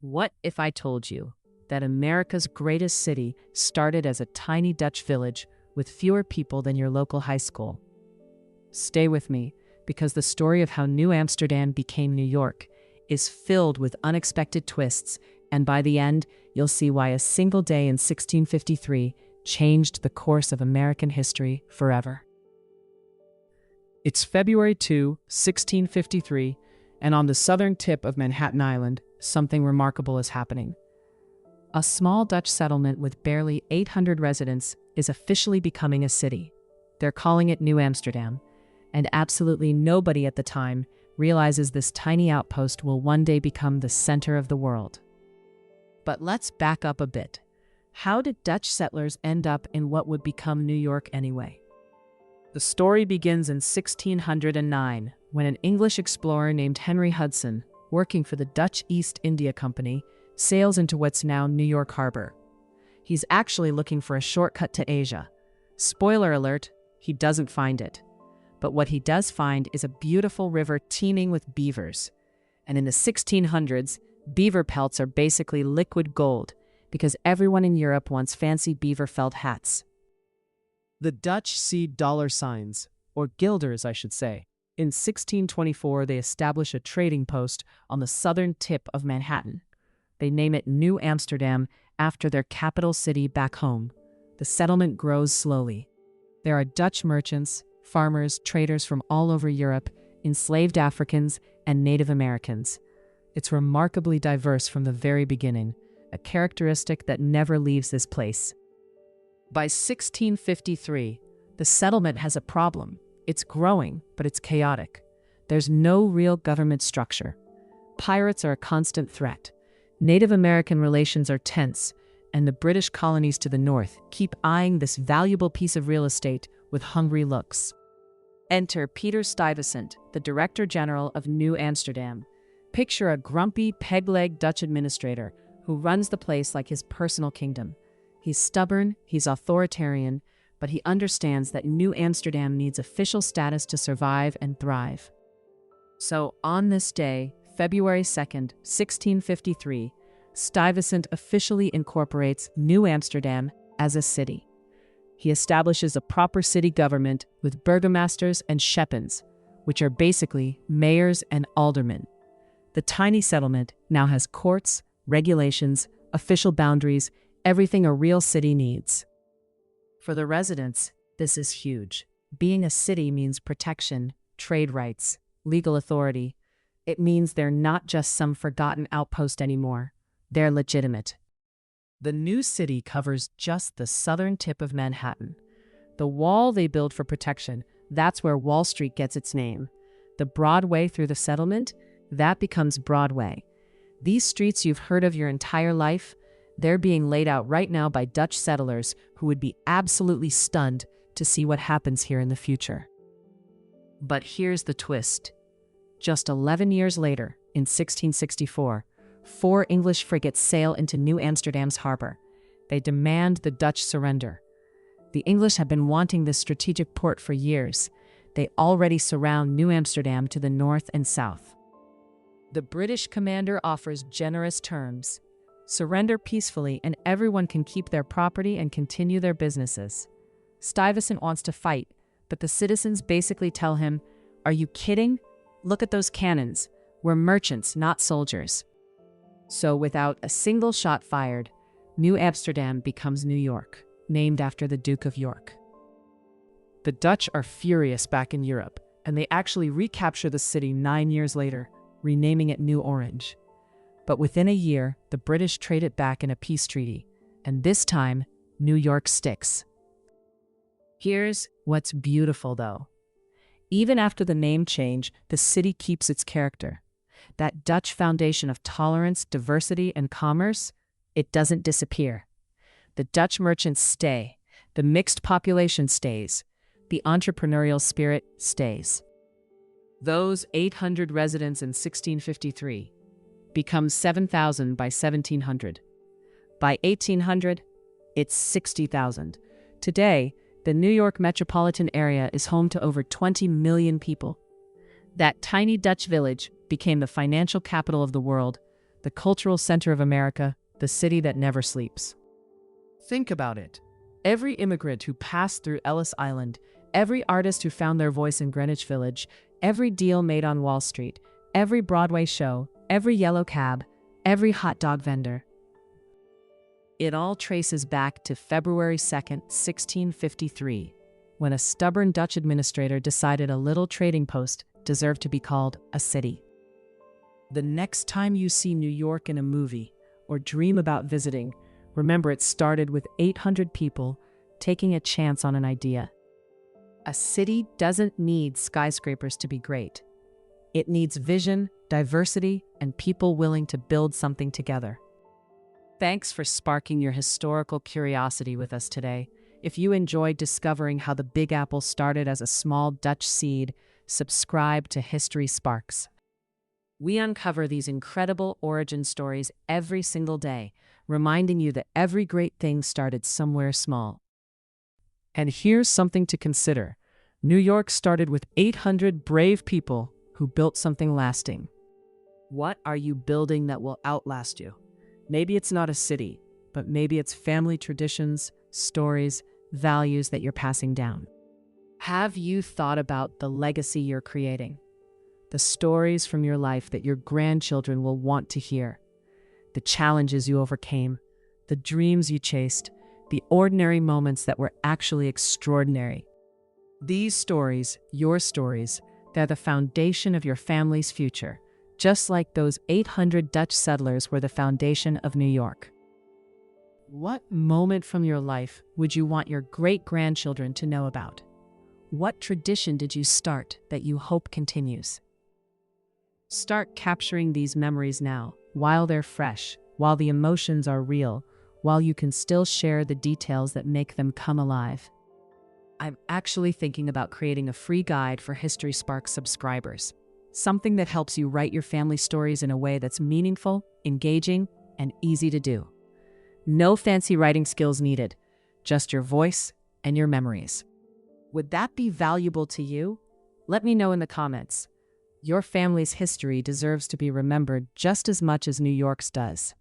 What if I told you that America's greatest city started as a tiny Dutch village with fewer people than your local high school? Stay with me, because the story of how New Amsterdam became New York is filled with unexpected twists, and by the end, you'll see why a single day in 1653 changed the course of American history forever. It's February 2, 1653, and on the southern tip of Manhattan Island, something remarkable is happening. A small Dutch settlement with barely 800 residents is officially becoming a city. They're calling it New Amsterdam, and absolutely nobody at the time realizes this tiny outpost will one day become the center of the world. But let's back up a bit. How did Dutch settlers end up in what would become New York anyway? The story begins in 1609, when an English explorer named Henry Hudson, working for the Dutch East India Company, sails into what's now New York Harbor. He's actually looking for a shortcut to Asia. Spoiler alert, he doesn't find it. But what he does find is a beautiful river teeming with beavers. And in the 1600s, beaver pelts are basically liquid gold, because everyone in Europe wants fancy beaver felt hats. The Dutch see dollar signs, or guilders I should say. In 1624, they establish a trading post on the southern tip of Manhattan. They name it New Amsterdam after their capital city back home. The settlement grows slowly. There are Dutch merchants, farmers, traders from all over Europe, enslaved Africans, and Native Americans. It's remarkably diverse from the very beginning, a characteristic that never leaves this place. By 1653, the settlement has a problem. It's growing, but it's chaotic. There's no real government structure. Pirates are a constant threat. Native American relations are tense, and the British colonies to the north keep eyeing this valuable piece of real estate with hungry looks. Enter Peter Stuyvesant, the Director General of New Amsterdam. Picture a grumpy, peg-legged Dutch administrator who runs the place like his personal kingdom. He's stubborn, he's authoritarian, but he understands that New Amsterdam needs official status to survive and thrive. So on this day, February 2nd, 1653, Stuyvesant officially incorporates New Amsterdam as a city. He establishes a proper city government with burgomasters and schepens, which are basically mayors and aldermen. The tiny settlement now has courts, regulations, official boundaries, everything a real city needs. For the residents, this is huge. Being a city means protection, trade rights, legal authority. It means they're not just some forgotten outpost anymore. They're legitimate. The new city covers just the southern tip of Manhattan. The wall they build for protection, that's where Wall Street gets its name. The Broadway through the settlement, that becomes Broadway. These streets you've heard of your entire life, they're being laid out right now by Dutch settlers who would be absolutely stunned to see what happens here in the future. But here's the twist. Just 11 years later, in 1664, 4 English frigates sail into New Amsterdam's harbor. They demand the Dutch surrender. The English have been wanting this strategic port for years. They already surround New Amsterdam to the north and south. The British commander offers generous terms. Surrender peacefully and everyone can keep their property and continue their businesses. Stuyvesant wants to fight, but the citizens basically tell him, "Are you kidding? Look at those cannons. We're merchants, not soldiers." So without a single shot fired, New Amsterdam becomes New York, named after the Duke of York. The Dutch are furious back in Europe, and they actually recapture the city 9 years later, renaming it New Orange. But within a year, the British trade it back in a peace treaty, and this time, New York sticks. Here's what's beautiful, though. Even after the name change, the city keeps its character. That Dutch foundation of tolerance, diversity, and commerce, it doesn't disappear. The Dutch merchants stay, the mixed population stays, the entrepreneurial spirit stays. Those 800 residents in 1653 become 7,000 by 1700. By 1800, it's 60,000. Today, the New York metropolitan area is home to over 20 million people. That tiny Dutch village became the financial capital of the world, the cultural center of America, the city that never sleeps. Think about it. Every immigrant who passed through Ellis Island, every artist who found their voice in Greenwich Village, every deal made on Wall Street, every Broadway show, every yellow cab, every hot dog vendor. It all traces back to February 2nd, 1653, when a stubborn Dutch administrator decided a little trading post deserved to be called a city. The next time you see New York in a movie or dream about visiting, remember it started with 800 people taking a chance on an idea. A city doesn't need skyscrapers to be great. It needs vision, diversity, and people willing to build something together. Thanks for sparking your historical curiosity with us today. If you enjoyed discovering how the Big Apple started as a small Dutch seed, subscribe to History Sparks. We uncover these incredible origin stories every single day, reminding you that every great thing started somewhere small. And here's something to consider. New York started with 800 brave people who built something lasting. What are you building that will outlast you? Maybe it's not a city, but maybe it's family traditions, stories, values that you're passing down. Have you thought about the legacy you're creating? The stories from your life that your grandchildren will want to hear. The challenges you overcame, the dreams you chased, the ordinary moments that were actually extraordinary. These stories, your stories, they're the foundation of your family's future, just like those 800 Dutch settlers were the foundation of New York. What moment from your life would you want your great-grandchildren to know about? What tradition did you start that you hope continues? Start capturing these memories now, while they're fresh, while the emotions are real, while you can still share the details that make them come alive. I'm actually thinking about creating a free guide for History Sparks subscribers, something that helps you write your family stories in a way that's meaningful, engaging, and easy to do. No fancy writing skills needed, just your voice and your memories. Would that be valuable to you? Let me know in the comments. Your family's history deserves to be remembered just as much as New York's does.